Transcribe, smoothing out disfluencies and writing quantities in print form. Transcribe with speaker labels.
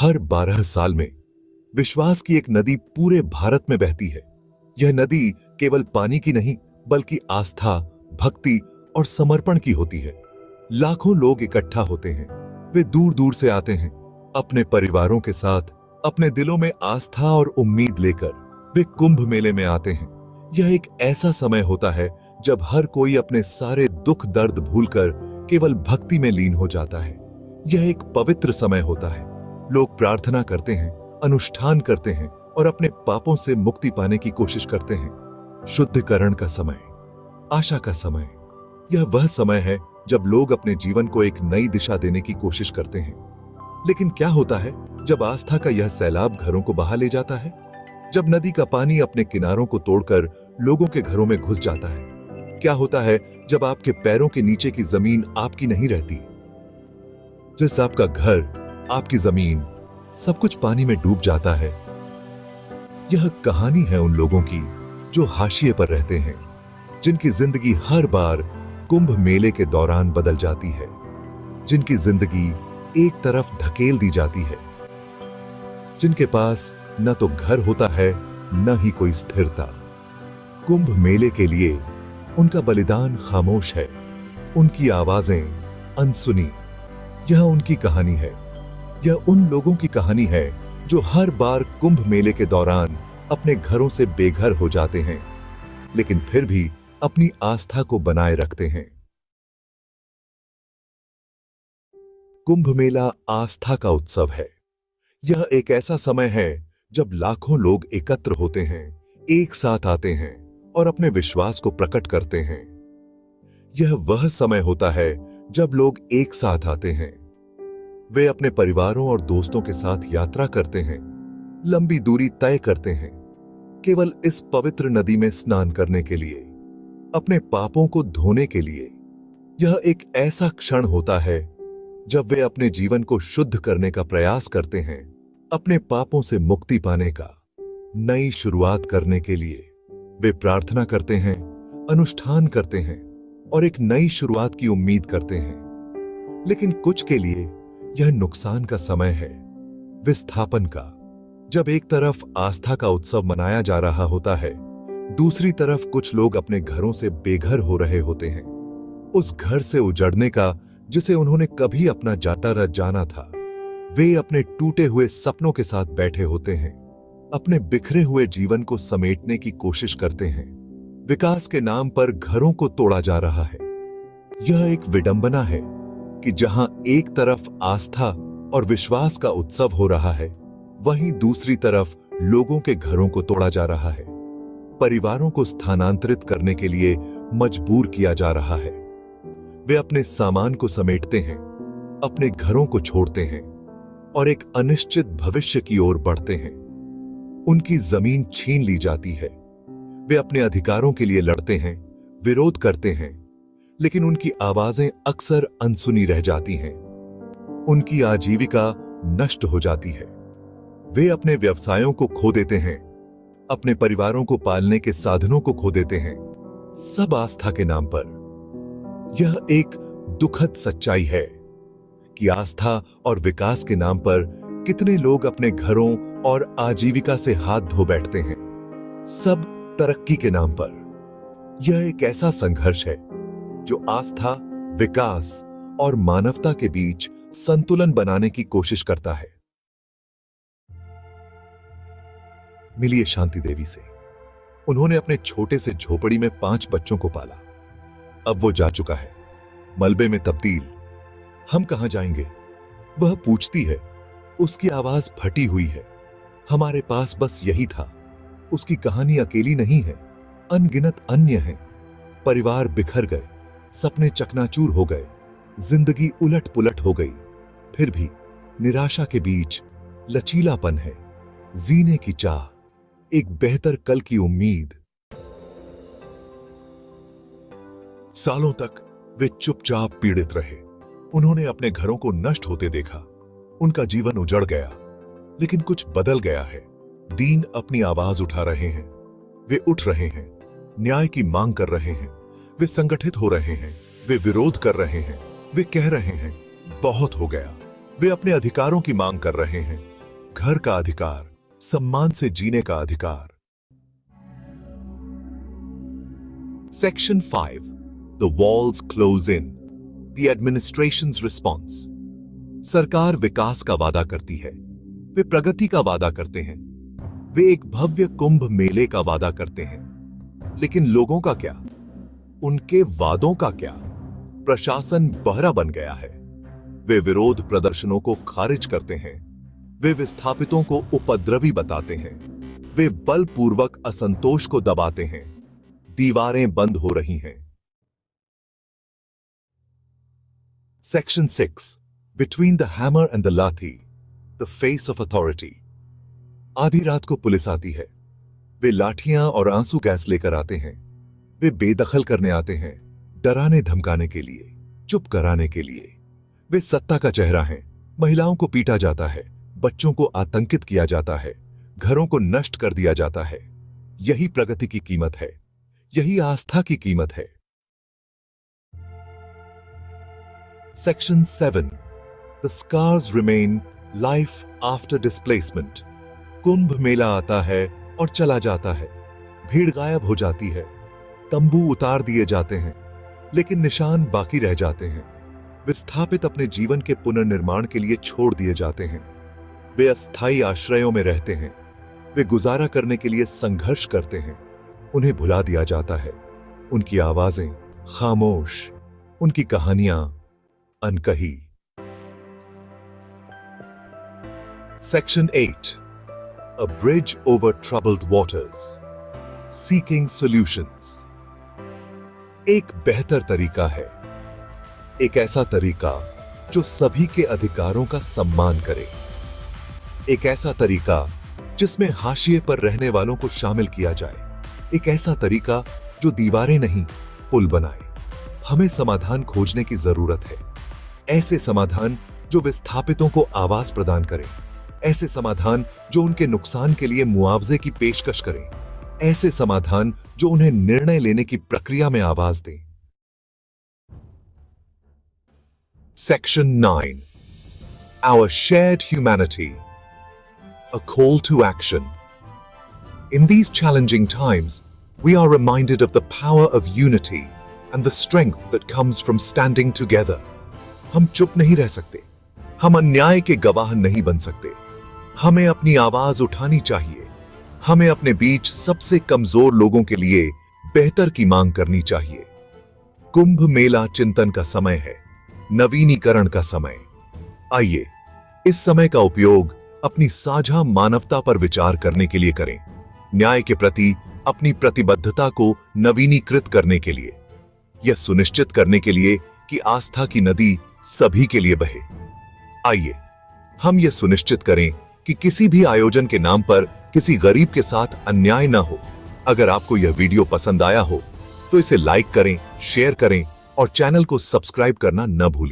Speaker 1: हर 12 साल में विश्वास की एक नदी पूरे भारत में बहती है। यह नदी केवल पानी की नहीं, बल्कि आस्था, भक्ति और समर्पण की होती है। लाखों लोग इकट्ठा होते हैं। वे दूर दूर से आते हैं, अपने परिवारों के साथ, अपने दिलों में आस्था और उम्मीद लेकर वे कुंभ मेले में आते हैं। यह एक ऐसा समय होता है जब हर कोई अपने सारे दुख दर्द भूलकर केवल भक्ति में लीन हो जाता है। यह एक पवित्र समय होता है। लोग प्रार्थना करते हैं, अनुष्ठान करते हैं और अपने पापों से मुक्ति पाने की कोशिश करते हैं। शुद्धिकरण का समय, आशा का समय, यह वह समय है जब लोग अपने जीवन को एक नई दिशा देने की कोशिश करते हैं। लेकिन क्या होता है जब आस्था का यह सैलाब घरों को बहा ले जाता है? जब नदी का पानी अपने किनारों को तोड़कर लोगों के घरों में घुस जाता है? क्या होता है जब आपके पैरों के नीचे की जमीन आपकी नहीं रहती? जिस आपका घर, आपकी जमीन, सब कुछ पानी में डूब जाता है। यह कहानी है उन लोगों की जो हाशिए पर रहते हैं, जिनकी जिंदगी हर बार कुंभ मेले के दौरान बदल जाती है, जिनकी जिंदगी एक तरफ धकेल दी जाती है, जिनके पास न तो घर होता है न ही कोई स्थिरता। कुंभ मेले के लिए उनका बलिदान खामोश है, उनकी आवाजें अनसुनी। यह उनकी कहानी है। यह उन लोगों की कहानी है जो हर बार कुंभ मेले के दौरान अपने घरों से बेघर हो जाते हैं, लेकिन फिर भी अपनी आस्था को बनाए रखते हैं। कुंभ मेला आस्था का उत्सव है। यह एक ऐसा समय है जब लाखों लोग एकत्र होते हैं, एक साथ आते हैं और अपने विश्वास को प्रकट करते हैं। यह वह समय होता है जब लोग एक साथ आते हैं। वे अपने परिवारों और दोस्तों के साथ यात्रा करते हैं, लंबी दूरी तय करते हैं, केवल इस पवित्र नदी में स्नान करने के लिए, अपने पापों को धोने के लिए। यह एक ऐसा क्षण होता है जब वे अपने जीवन को शुद्ध करने का प्रयास करते हैं, अपने पापों से मुक्ति पाने का, नई शुरुआत करने के लिए। वे प्रार्थना करते हैं, अनुष्ठान करते हैं और एक नई शुरुआत की उम्मीद करते हैं। लेकिन कुछ के लिए यह नुकसान का समय है, विस्थापन का। जब एक तरफ आस्था का उत्सव मनाया जा रहा होता है, दूसरी तरफ कुछ लोग अपने घरों से बेघर हो रहे होते हैं। उस घर से उजड़ने का जिसे उन्होंने कभी अपना जाता जाना था। वे अपने टूटे हुए सपनों के साथ बैठे होते हैं, अपने बिखरे हुए जीवन को समेटने की कोशिश करते हैं। विकास के नाम पर घरों को तोड़ा जा रहा है। यह एक विडंबना है कि जहां एक तरफ आस्था और विश्वास का उत्सव हो रहा है, वहीं दूसरी तरफ लोगों के घरों को तोड़ा जा रहा है। परिवारों को स्थानांतरित करने के लिए मजबूर किया जा रहा है। वे अपने सामान को समेटते हैं, अपने घरों को छोड़ते हैं और एक अनिश्चित भविष्य की ओर बढ़ते हैं। उनकी जमीन छीन ली जाती है। वे अपने अधिकारों के लिए लड़ते हैं, विरोध करते हैं, लेकिन उनकी आवाजें अक्सर अनसुनी रह जाती हैं। उनकी आजीविका नष्ट हो जाती है। वे अपने व्यवसायों को खो देते हैं, अपने परिवारों को पालने के साधनों को खो देते हैं, सब आस्था के नाम पर। यह एक दुखद सच्चाई है कि आस्था और विकास के नाम पर कितने लोग अपने घरों और आजीविका से हाथ धो बैठते हैं, सब तरक्की के नाम पर। यह एक ऐसा संघर्ष है जो आस्था, विकास और मानवता के बीच संतुलन बनाने की कोशिश करता है। मिलिए शांति देवी से। उन्होंने अपने छोटे से झोपड़ी में 5 बच्चों को पाला। अब वो जा चुका है, मलबे में तब्दील। हम कहां जाएंगे? वह पूछती है। उसकी आवाज फटी हुई है। हमारे पास बस यही था। उसकी कहानी अकेली नहीं है, अनगिनत अन्य हैं। परिवार बिखर गए, सपने चकनाचूर हो गए, जिंदगी उलट पुलट हो गई। फिर भी निराशा के बीच लचीलापन है, जीने की चाह, एक बेहतर कल की उम्मीद। सालों तक वे चुपचाप पीड़ित रहे। उन्होंने अपने घरों को नष्ट होते देखा। उनका जीवन उजड़ गया, लेकिन कुछ बदल गया है। दीन अपनी आवाज उठा रहे हैं। वे उठ रहे हैं, न्याय की मांग कर रहे हैं। वे संगठित हो रहे हैं, वे विरोध कर रहे हैं। वे कह रहे हैं, बहुत हो गया, वे अपने अधिकारों की मांग कर रहे हैं। घर का अधिकार, सम्मान से जीने का अधिकार। Section 5. The walls close in. The administration's response. सरकार विकास का वादा करती है, वे प्रगति का वादा करते हैं, वे एक भव्य कुंभ मेले का वादा करते हैं, लेकिन लोगों का क्या? उनके वादों का क्या? प्रशासन बहरा बन गया है। वे विरोध प्रदर्शनों को खारिज करते हैं, वे विस्थापितों को उपद्रवी बताते हैं, वे बलपूर्वक असंतोष को दबाते हैं। दीवारें बंद हो रही हैं। Section 6. Between the hammer and the lathi, the face of authority. आधी रात को पुलिस आती है। वे लाठियां और आंसू गैस लेकर आते हैं। वे बेदखल करने आते हैं, डराने धमकाने के लिए, चुप कराने के लिए। वे सत्ता का चेहरा हैं। महिलाओं को पीटा जाता है, बच्चों को आतंकित किया जाता है, घरों को नष्ट कर दिया जाता है। यही प्रगति की कीमत है, यही आस्था की कीमत है। Section 7. The scars remain. Life after displacement. Kumbh Mela आता है और चला जाता है। भीड़ गायब हो जाती है, तंबू उतार दिए जाते हैं, लेकिन निशान बाकी रह जाते हैं। विस्थापित अपने जीवन के पुनर्निर्माण के लिए छोड़ दिए जाते हैं। वे अस्थायी आश्रयों में रहते हैं, वे गुजारा करने के लिए संघर्ष करते हैं। उन्हें भुला दिया जाता है, उनकी आवाजें खामोश, उनकी कहानियां अनकही। Section 8. A bridge over troubled waters. Seeking solutions. एक बेहतर तरीका है, एक ऐसा तरीका जो सभी के अधिकारों का सम्मान करे, एक ऐसा तरीका जिसमें हाशिए पर रहने वालों को शामिल किया जाए, एक ऐसा तरीका जो दीवारें नहीं पुल बनाए। हमें समाधान खोजने की जरूरत है, ऐसे समाधान जो विस्थापितों को आवाज प्रदान करें, ऐसे समाधान जो उनके नुकसान के लिए मुआवजे की पेशकश करें, ऐसे समाधान जो उन्हें निर्णय लेने की प्रक्रिया में आवाज दें। Section 9. Our shared humanity. A call to action. In these challenging times, we are reminded of the power of unity and the strength that comes from standing together. हम चुप नहीं रह सकते, हम अन्याय के गवाह नहीं बन सकते। हमें अपनी आवाज उठानी चाहिए, हमें अपने बीच सबसे कमजोर लोगों के लिए बेहतर की मांग करनी चाहिए। कुंभ मेला चिंतन का समय है, नवीनीकरण का समय। आइए इस समय का उपयोग अपनी साझा मानवता पर विचार करने के लिए करें, न्याय के प्रति अपनी प्रतिबद्धता को नवीनीकृत करने के लिए, यह सुनिश्चित करने के लिए कि आस्था की नदी सभी के लिए बहे। आइए हम यह सुनिश्चित करें कि किसी भी आयोजन के नाम पर किसी गरीब के साथ अन्याय न हो। अगर आपको यह वीडियो पसंद आया हो तो इसे लाइक करें, शेयर करें और चैनल को सब्सक्राइब करना न भूलें।